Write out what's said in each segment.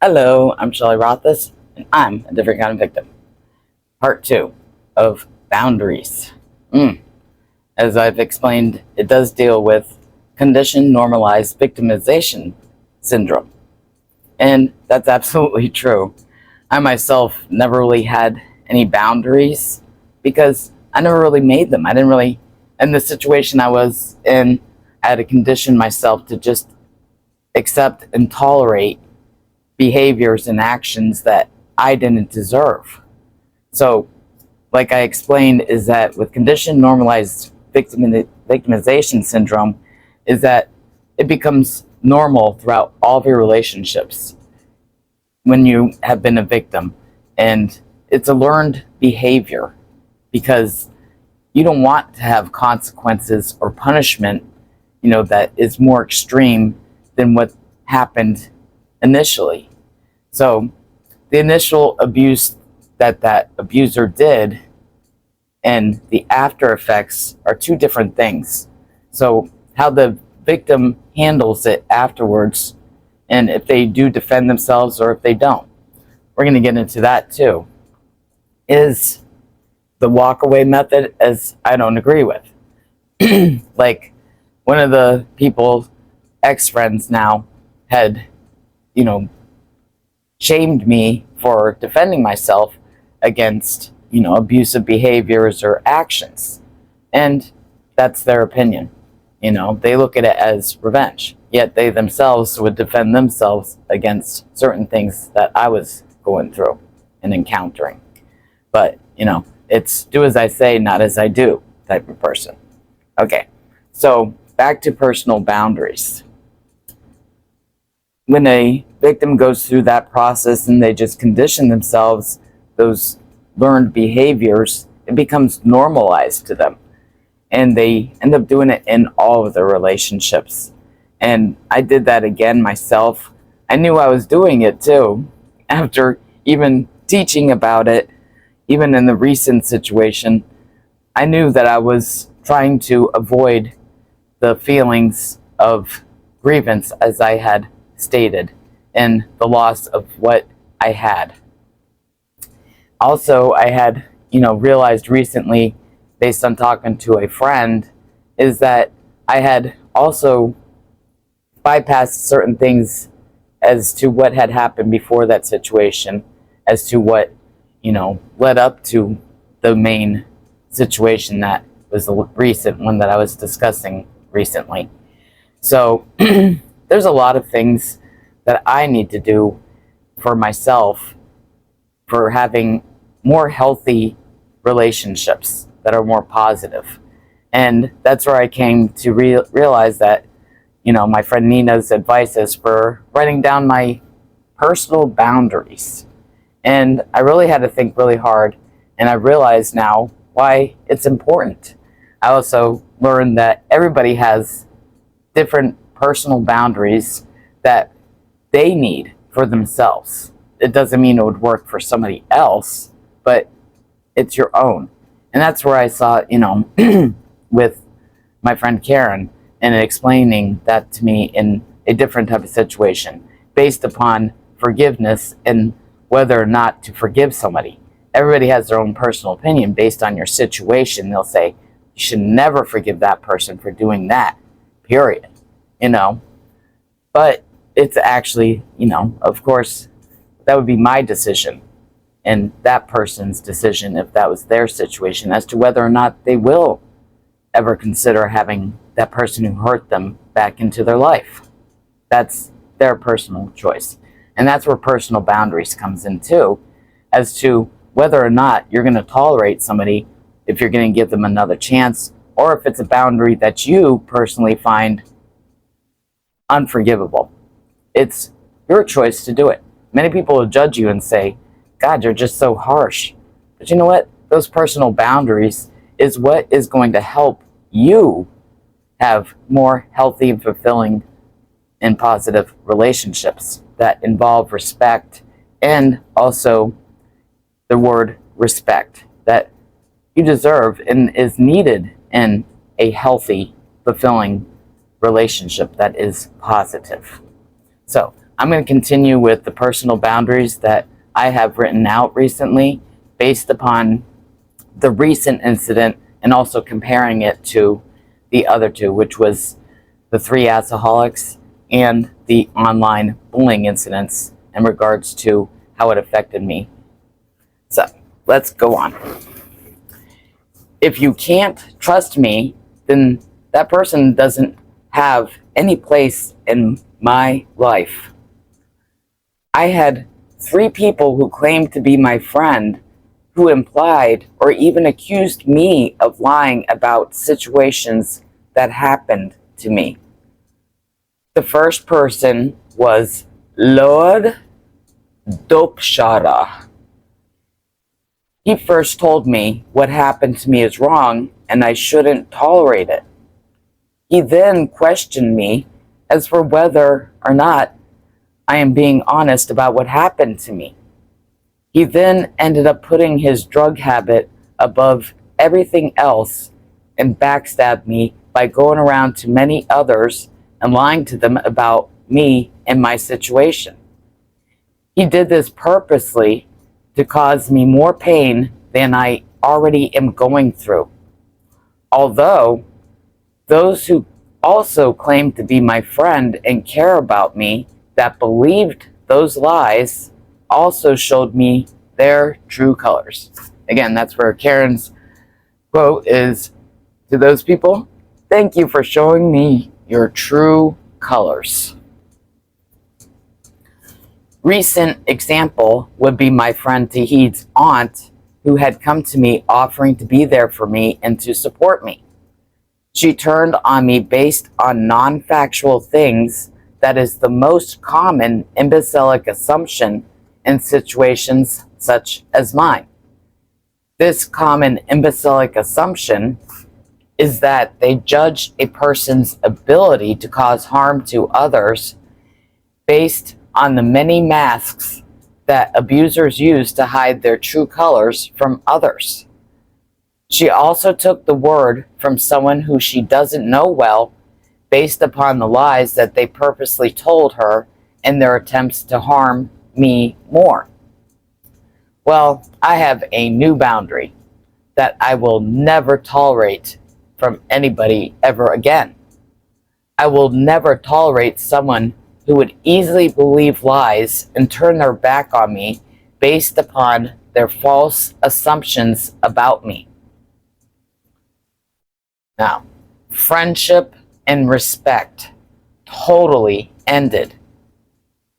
Hello, I'm Shelley Rothus, and I'm a different kind of victim. Part 2 of boundaries. As I've explained, it does deal with conditioned normalized victimization syndrome. And that's absolutely true. I myself never really had any boundaries because I never really made them. In the situation I was in, I had to condition myself to just accept and tolerate behaviors and actions that I didn't deserve. So, like I explained, is that with conditioned normalized victimization syndrome, is that it becomes normal throughout all of your relationships when you have been a victim. And it's a learned behavior because you don't want to have consequences or punishment, that is more extreme than what happened initially. So the initial abuse that abuser did and the after effects are two different things. So how the victim handles it afterwards, and if they do defend themselves or if they don't, we're going to get into that too, is the walk away method, as I don't agree with. Like one of the people, ex-friends now, had, shamed me for defending myself against, abusive behaviors or actions. And that's their opinion. They look at it as revenge, yet they themselves would defend themselves against certain things that I was going through and encountering. But, it's do as I say, not as I do type of person. Okay, so back to personal boundaries. When a victim goes through that process and they just condition themselves, those learned behaviors, it becomes normalized to them. And they end up doing it in all of their relationships. And I did that again myself. I knew I was doing it too. After even teaching about it, even in the recent situation, I knew that I was trying to avoid the feelings of grievance, as I had stated, and the loss of what I had. Also, I had, realized recently, based on talking to a friend, is that I had also bypassed certain things as to what had happened before that situation, as to what, led up to the main situation that was the recent one that I was discussing recently. So there's a lot of things that I need to do for myself for having more healthy relationships that are more positive. And that's where I came to realize that, my friend Nina's advice is for writing down my personal boundaries. And I really had to think really hard, and I realize now why it's important. I also learned that everybody has different personal boundaries that they need for themselves. It doesn't mean it would work for somebody else, but it's your own. And that's where I saw, with my friend Karen, and explaining that to me in a different type of situation based upon forgiveness and whether or not to forgive somebody. Everybody has their own personal opinion based on your situation. They'll say, you should never forgive that person for doing that, period. But it's actually, of course, that would be my decision and that person's decision if that was their situation as to whether or not they will ever consider having that person who hurt them back into their life. That's their personal choice. And that's where personal boundaries comes in too, as to whether or not you're going to tolerate somebody, if you're going to give them another chance, or if it's a boundary that you personally find unforgivable. It's your choice to do it. Many people will judge you and say, God, you're just so harsh. But you know what? Those personal boundaries is what is going to help you have more healthy and fulfilling and positive relationships that involve respect, and also the word respect that you deserve and is needed in a healthy, fulfilling relationship that is positive. So I'm going to continue with the personal boundaries that I have written out recently based upon the recent incident and also comparing it to the other two, which was the 3 alcoholics and the online bullying incidents in regards to how it affected me. So let's go on. If you can't trust me, then that person doesn't have any place in my life. I had 3 people who claimed to be my friend who implied or even accused me of lying about situations that happened to me. The first person was Lord Dopshara. He first told me what happened to me is wrong and I shouldn't tolerate it. He then questioned me as for whether or not I am being honest about what happened to me. He then ended up putting his drug habit above everything else and backstabbed me by going around to many others and lying to them about me and my situation. He did this purposely to cause me more pain than I already am going through. Although those who also claimed to be my friend and care about me that believed those lies also showed me their true colors. Again, that's where Karen's quote is, to those people, thank you for showing me your true colors. Recent example would be my friend Tahid's aunt, who had come to me offering to be there for me and to support me. She turned on me based on non-factual things that is the most common imbecilic assumption in situations such as mine. This common imbecilic assumption is that they judge a person's ability to cause harm to others based on the many masks that abusers use to hide their true colors from others. She also took the word from someone who she doesn't know well based upon the lies that they purposely told her in their attempts to harm me more. Well, I have a new boundary that I will never tolerate from anybody ever again. I will never tolerate someone who would easily believe lies and turn their back on me based upon their false assumptions about me. Now, friendship and respect totally ended.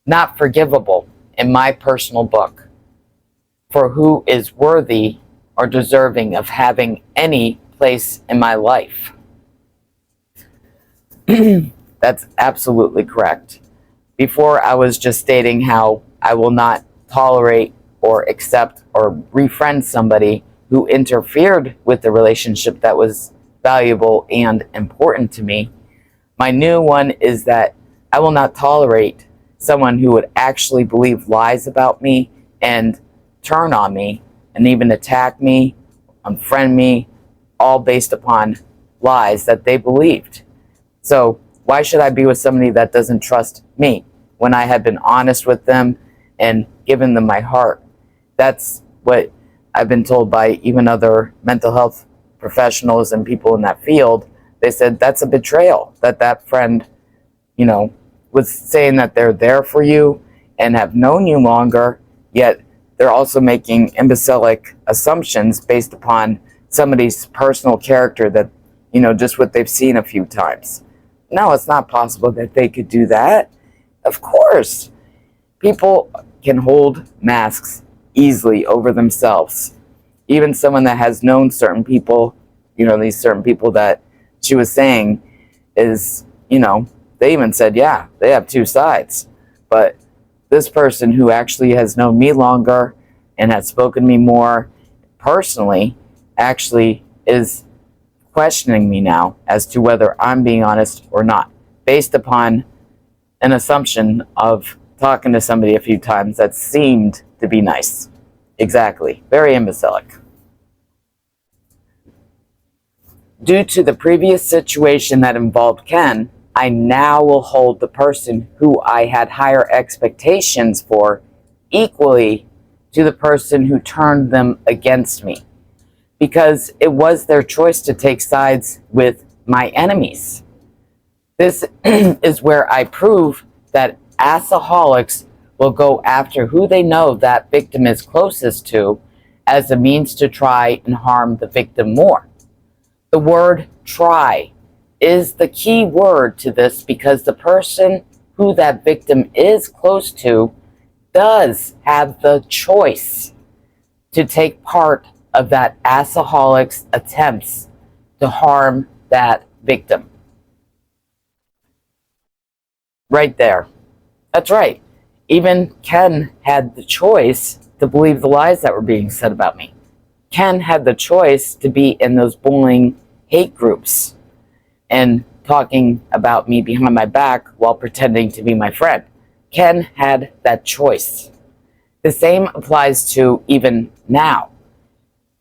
Not forgivable in my personal book for who is worthy or deserving of having any place in my life. That's absolutely correct. Before, I was just stating how I will not tolerate or accept or befriend somebody who interfered with the relationship that was valuable and important to me. My new one is that I will not tolerate someone who would actually believe lies about me and turn on me and even attack me, unfriend me, all based upon lies that they believed. So why should I be with somebody that doesn't trust me when I had been honest with them and given them my heart? That's what I've been told by even other mental health professionals and people in that field. They said that's a betrayal, that friend, was saying that they're there for you and have known you longer, yet they're also making imbecilic assumptions based upon somebody's personal character that, just what they've seen a few times. No, it's not possible that they could do that. Of course, people can hold masks easily over themselves. Even someone that has known certain people, these certain people that she was saying is, they even said, yeah, they have 2 sides. But this person who actually has known me longer and has spoken to me more personally actually is questioning me now as to whether I'm being honest or not, based upon an assumption of talking to somebody a few times that seemed to be nice. Exactly. Very imbecilic. Due to the previous situation that involved Ken, I now will hold the person who I had higher expectations for equally to the person who turned them against me, because it was their choice to take sides with my enemies. This is where I prove that assaholics will go after who they know that victim is closest to as a means to try and harm the victim more. The word try is the key word to this, because the person who that victim is close to does have the choice to take part of that assaholic's attempts to harm that victim. Right there. That's right. Even Ken had the choice to believe the lies that were being said about me. Ken had the choice to be in those bullying hate groups and talking about me behind my back while pretending to be my friend. Ken had that choice. The same applies to even now.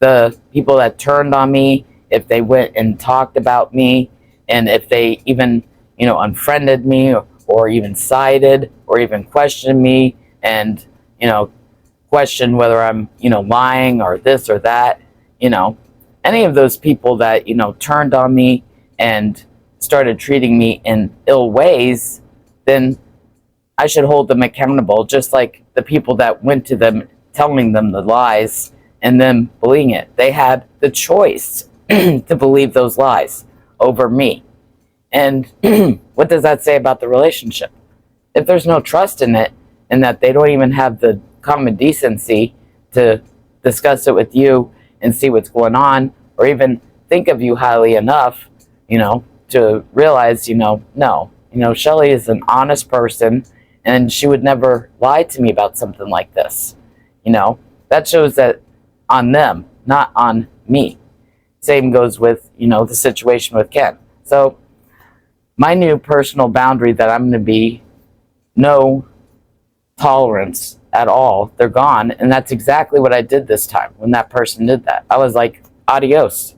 The people that turned on me, if they went and talked about me, and if they even, unfriended me, or even sided, or even questioned me, and, questioned whether I'm, lying or this or that, any of those people that, turned on me and started treating me in ill ways, then I should hold them accountable, just like the people that went to them telling them the lies and them believing it. They had the choice to believe those lies over me. And what does that say about the relationship? If there's no trust in it, and that they don't even have the common decency to discuss it with you and see what's going on, or even think of you highly enough, to realize, no, Shelley is an honest person, and she would never lie to me about something like this. That shows that on them, not on me. Same goes with, the situation with Ken. So my new personal boundary that I'm going to be no tolerance at all. They're gone. And that's exactly what I did this time when that person did that. I was like, adios,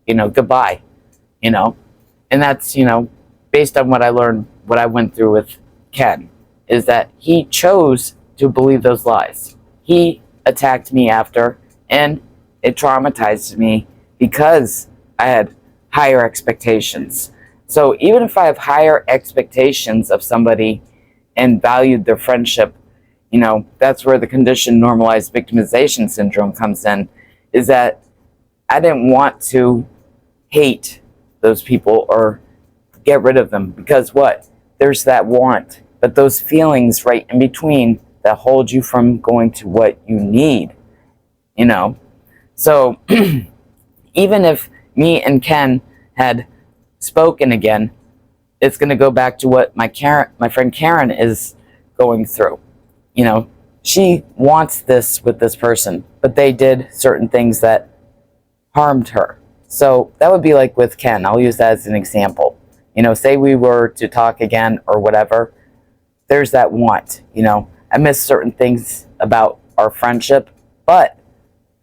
goodbye, and that's, based on what I learned, what I went through with Ken, is that he chose to believe those lies. He attacked me after, and it traumatized me because I had higher expectations. So even if I have higher expectations of somebody and valued their friendship, that's where the condition normalized victimization syndrome comes in, is that I didn't want to hate those people or get rid of them, because what? There's that want, but those feelings right in between that hold you from going to what you need, So even if me and Ken had spoken again, it's going to go back to what my friend Karen is going through. She wants this with this person, but they did certain things that harmed her. So that would be like with Ken. I'll use that as an example. Say we were to talk again or whatever, there's that want. I miss certain things about our friendship, but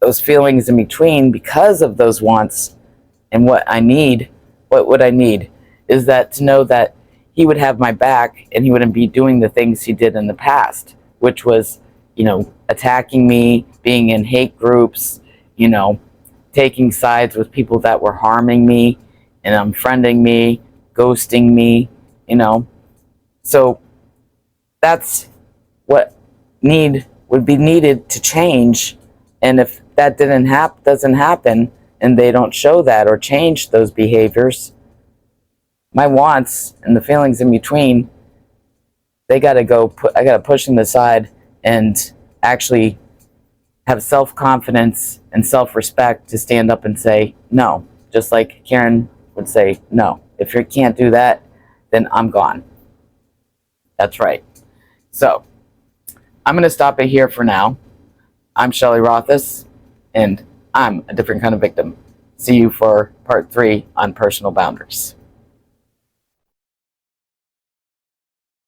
those feelings in between, because of those wants and what would I need is that to know that he would have my back and he wouldn't be doing the things he did in the past, which was, attacking me, being in hate groups, taking sides with people that were harming me and unfriending me, ghosting me, So that's what would be needed to change. And if that doesn't happen, and they don't show that or change those behaviors, my wants and the feelings in between, I gotta push them aside and actually have self-confidence and self-respect to stand up and say no, just like Karen would say no. If you can't do that, then I'm gone. That's right. So I'm going to stop it here for now. I'm Shelley Rothus, and I'm a different kind of victim. See you for part 3 on personal boundaries.